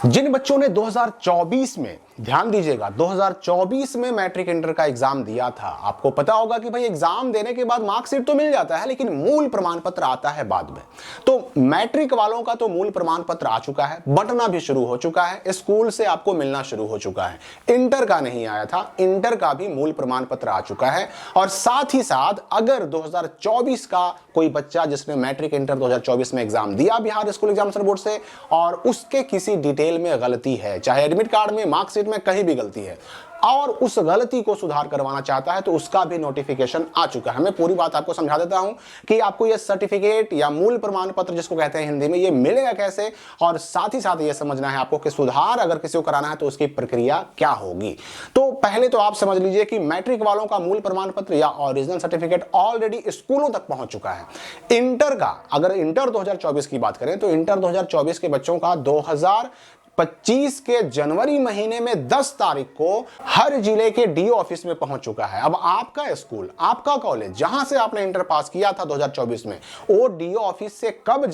जिन बच्चों ने 2024 में, ध्यान दीजिएगा, 2024 में मैट्रिक इंटर का एग्जाम दिया था, आपको पता होगा कि भाई एग्जाम देने के बाद मार्कशीट तो मिल जाता है लेकिन मूल प्रमाण पत्र आता है बाद में। तो मैट्रिक वालों का तो मूल प्रमाण पत्र आ चुका है, बंटना भी शुरू हो चुका है, स्कूल से आपको मिलना शुरू हो चुका है। इंटर का नहीं आया था, इंटर का भी मूल प्रमाण पत्र आ चुका है। और साथ ही साथ अगर 2024 का कोई बच्चा जिसने मैट्रिक इंटर 2024 में एग्जाम दिया बिहार स्कूल एग्जामिनेशन बोर्ड से और उसके किसी डिटेल में गलती है, चाहे एडमिट कार्ड में, मार्कशीट में, कहीं भी गलती है और उस गलती को सुधार करवाना चाहता है तो उसका भी नोटिफिकेशन आ चुका है। मैं पूरी बात आपको समझा देता हूं कि आपको यह सर्टिफिकेट या मूल प्रमाण पत्र जिसको कहते हैं हिंदी में, ये मिलेगा कैसे, और साथ ही साथ यह समझना है आपको कि सुधार अगर किसी को कराना है तो उसकी प्रक्रिया क्या होगी। तो पहले तो आप समझ लीजिए कि मैट्रिक वालों का मूल प्रमाण पत्र या ओरिजिनल सर्टिफिकेट ऑलरेडी स्कूलों तक पहुंच चुका है। इंटर का, अगर इंटर 2024 की बात करें तो इंटर 2024 के बच्चों का 2025 के जनवरी महीने में 10 तारीख को हर जिले के डीओ ऑफिस में पहुंच चुका है। अब आपका स्कूल, आपका कॉलेज जहां से आपने इंटर पास किया था 2024 में, वो डीओ ऑफिस से कब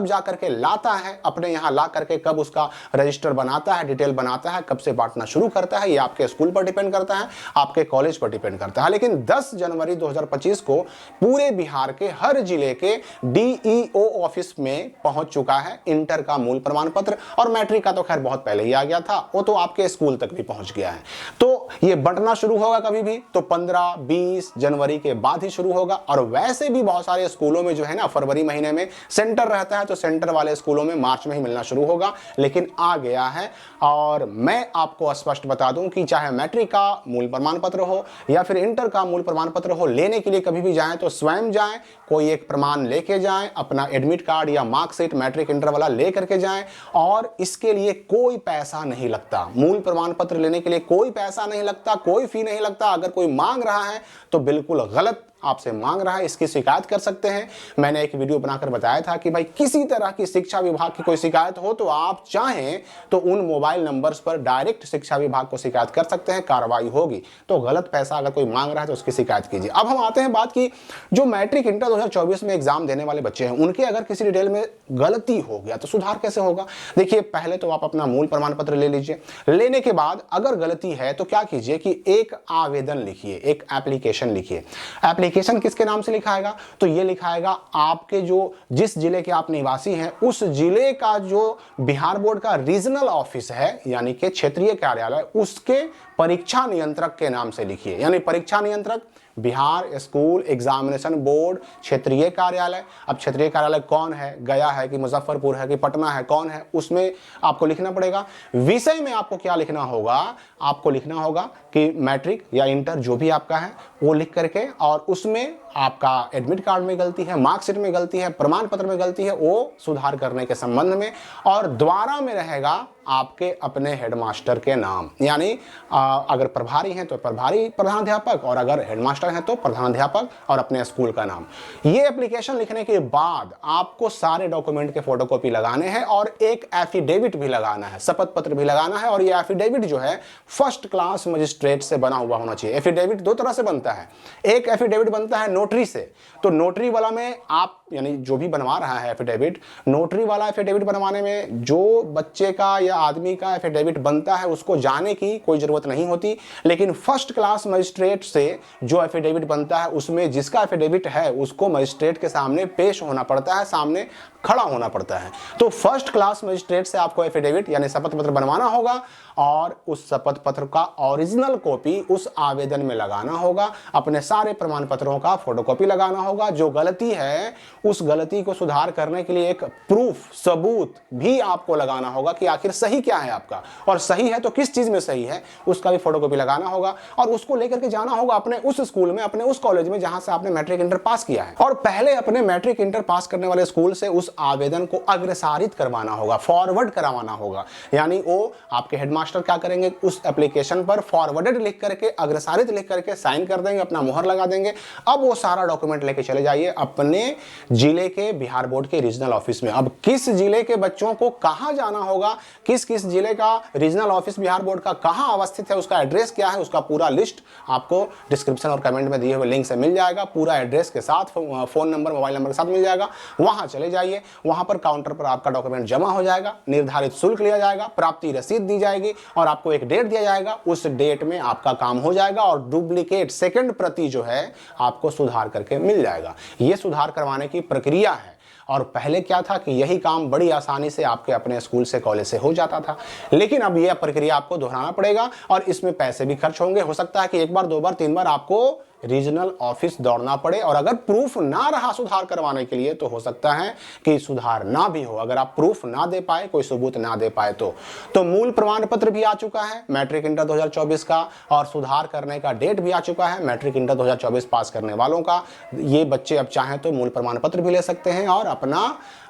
जा करके लाता है, अपने यहां ला करके कब उसका रजिस्टर बनाता है, डिटेल बनाता है, कब से बांटना शुरू करता है, ये आपके स्कूल पर डिपेंड करता है, आपके कॉलेज पर डिपेंड करता है। लेकिन 10 जनवरी 2025 को पूरे बिहार के हर जिले के डीईओ ऑफिस में पहुंच चुका है इंटर का मूल प्रमाण पत्र। और मैट्रिक का तो खैर बहुत पहले ही आ गया था, वो तो आपके स्कूल तक भी पहुंच गया है। तो ये बंटना शुरू होगा कभी भी तो 15-20 जनवरी के बाद ही शुरू होगा। और वैसे भी बहुत सारे स्कूलों में जो है ना, फरवरी महीने में सेंटर रहता है, तो सेंटर वाले स्कूलों में मार्च में ही मिलना शुरू होगा, लेकिन आ गया है। और मैं आपको स्पष्ट बता दूं कि चाहे मैट्रिक का मूल प्रमाण पत्र हो या फिर इंटर का मूल प्रमाण पत्र हो, लेने के लिए कभी भी जाएं तो स्वयं जाएं, कोई एक प्रमाण लेके जाएं, अपना एडमिट कार्ड या मार्कशीट मैट्रिक इंटर वाला लेकर के जाएं। और इसके लिए कोई पैसा नहीं लगता, मूल प्रमाण पत्र लेने के लिए कोई पैसा नहीं लगता, कोई फी नहीं लगता। अगर कोई मांग रहा है तो बिल्कुल गलत आपसे मांग रहा है, इसकी शिकायत कर सकते हैं। मैंने एक वीडियो बनाकर बताया था कि भाई किसी तरह की शिक्षा विभाग की कोई शिकायत हो तो आप चाहें तो उन मोबाइल नंबर्स पर डायरेक्ट शिक्षा विभाग को शिकायत कर सकते हैं, कार्रवाई होगी। तो गलत पैसा अगर कोई मांग रहा है तो उसकी शिकायत कीजिए। अब हम आते हैं बात की, जो मैट्रिक इंटर 2024 में एग्जाम देने वाले बच्चे हैं उनके अगर किसी डिटेल में गलती हो गया तो सुधार कैसे होगा। देखिए, पहले तो आप अपना मूल प्रमाण पत्र ले लीजिए। लेने के बाद अगर गलती है तो क्या कीजिए कि एक आवेदन लिखिए, एक एप्लीकेशन लिखिए। एप्लीकेशन किसके नाम से लिखाएगा तो ये लिखाएगा आपके जो जिस जिले के आप निवासी हैं उस जिले का जो बिहार बोर्ड का रीजनल ऑफिस है, यानी कि क्षेत्रीय कार्यालय, उसके परीक्षा नियंत्रक के नाम से लिखिए। यानी परीक्षा नियंत्रक बिहार स्कूल एग्जामिनेशन बोर्ड क्षेत्रीय कार्यालय। अब क्षेत्रीय कार्यालय कौन है, गया है कि मुजफ्फरपुर है कि पटना है, कौन है, उसमें आपको लिखना पड़ेगा। विषय में आपको क्या लिखना होगा, आपको लिखना होगा कि मैट्रिक या इंटर जो भी आपका है वो लिख करके, और उसमें आपका एडमिट कार्ड में गलती है, मार्कशीट में गलती है, प्रमाण पत्र में गलती है, वो सुधार करने के संबंध में। और द्वारा में रहेगा आपके अपने हेडमास्टर के नाम, यानी अगर प्रभारी हैं तो प्रभारी प्रधानाध्यापक, और अगर हेडमास्टर हैं तो प्रधानाध्यापक, और अपने स्कूल का नाम। ये एप्लीकेशन लिखने के बाद आपको सारे डॉक्यूमेंट के फोटोकॉपी लगाने हैं और एक एफिडेविट भी लगाना है, शपथ पत्र भी लगाना है। और ये एफिडेविट जो है फर्स्ट क्लास मजिस्ट्रेट से बना हुआ होना चाहिए। एफिडेविट दो तरह से बनता है, एक एफिडेविट बनता है नोटरी से, तो नोटरी वाला में आप, यानी जो भी बनवा रहा है एफिडेविट, नोटरी वाला एफिडेविट बनवाने में जो बच्चे का या आदमी का एफिडेविट बनता है उसको जाने की कोई जरूरत नहीं होती। लेकिन फर्स्ट क्लास मजिस्ट्रेट से जो एफिडेविट बनता है उसमें जिसका एफिडेविट है उसको मजिस्ट्रेट के सामने पेश होना पड़ता है, सामने खड़ा होना पड़ता है। तो फर्स्ट क्लास मजिस्ट्रेट से आपको एफिडेविट यानी शपथ पत्र बनवाना होगा और उस शपथ पत्र का ओरिजिनल कॉपी उस आवेदन में लगाना होगा। अपने सारे प्रमाण पत्रों का फोटोकॉपी लगाना होगा। जो गलती है उस गलती को सुधार करने के लिए एक प्रूफ, सबूत भी आपको लगाना होगा कि आखिर सही क्या है आपका, और सही है तो किस चीज में सही है, उसका भी फोटोकॉपी लगाना होगा। और उसको लेकर के जाना होगा अपने उस स्कूल में, अपने उस कॉलेज में जहां से आपने मैट्रिक इंटर पास किया है। और पहले अपने मैट्रिक इंटर पास करने वाले स्कूल से उस आवेदन को अग्रसारित करवाना होगा, फॉरवर्ड करवाना होगा। यानी वो आपके हेडमास्टर क्या करेंगे, उस एप्लीकेशन पर फॉरवर्डेड लिख करके, अग्रसारित लिख करके साइन कर देंगे, अपना मुहर लगा देंगे। अब वो सारा डॉक्यूमेंट लेके चले जाइए अपने जिले के बिहार बोर्ड के रीजनल ऑफिस में। अब किस जिले के बच्चों को कहां जाना होगा, किस किस जिले का रीजनल ऑफिस बिहार बोर्ड का कहां अवस्थित है, उसका एड्रेस क्या है, उसका पूरा लिस्ट आपको डिस्क्रिप्शन और कमेंट में दिए हुए लिंक से मिल जाएगा। पूरा एड्रेस के साथ, फोन नंबर, मोबाइल नंबर के साथ मिल जाएगा। वहां चले जाइए, वहां पर काउंटर पर आपका डॉक्यूमेंट जमा हो जाएगा, निर्धारित शुल्क लिया जाएगा, प्राप्ति रसीद दी जाएगी और आपको एक डेट दिया जाएगा। उस डेट में आपका काम हो जाएगा और डुप्लीकेट सेकंड प्रति जो है आपको सुधार करके मिल जाएगा। यह सुधार करवाने की प्रक्रिया है। और पहले क्या था कि यही काम बड़ी आसानी से आपके अपने स्कूल से, कॉलेज से हो जाता था, लेकिन अब यह प्रक्रिया आपको दोहराना पड़ेगा और इसमें पैसे भी खर्च होंगे। हो सकता है कि एक बार, दो बार, तीन बार आपको रीजनल ऑफिस दौड़ना पड़े और अगर प्रूफ ना रहा सुधार करवाने के लिए तो हो सकता है कि सुधार ना भी हो। अगर आप प्रूफ ना दे पाए, कोई सबूत ना दे पाए तो मूल प्रमाण पत्र भी आ चुका है मैट्रिक इंटर 2024 का और सुधार करने का डेट भी आ चुका है मैट्रिक इंटर 2024 पास करने वालों का। ये बच्चे अब चाहें तो मूल प्रमाण पत्र भी ले सकते हैं और अपना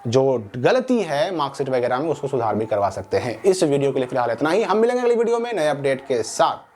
जो गलती है मार्कशीट वगैरह में उसको सुधार भी करवा सकते हैं। इस वीडियो के लिए फिलहाल इतना ही। हम मिलेंगे अगली वीडियो में नए अपडेट के साथ।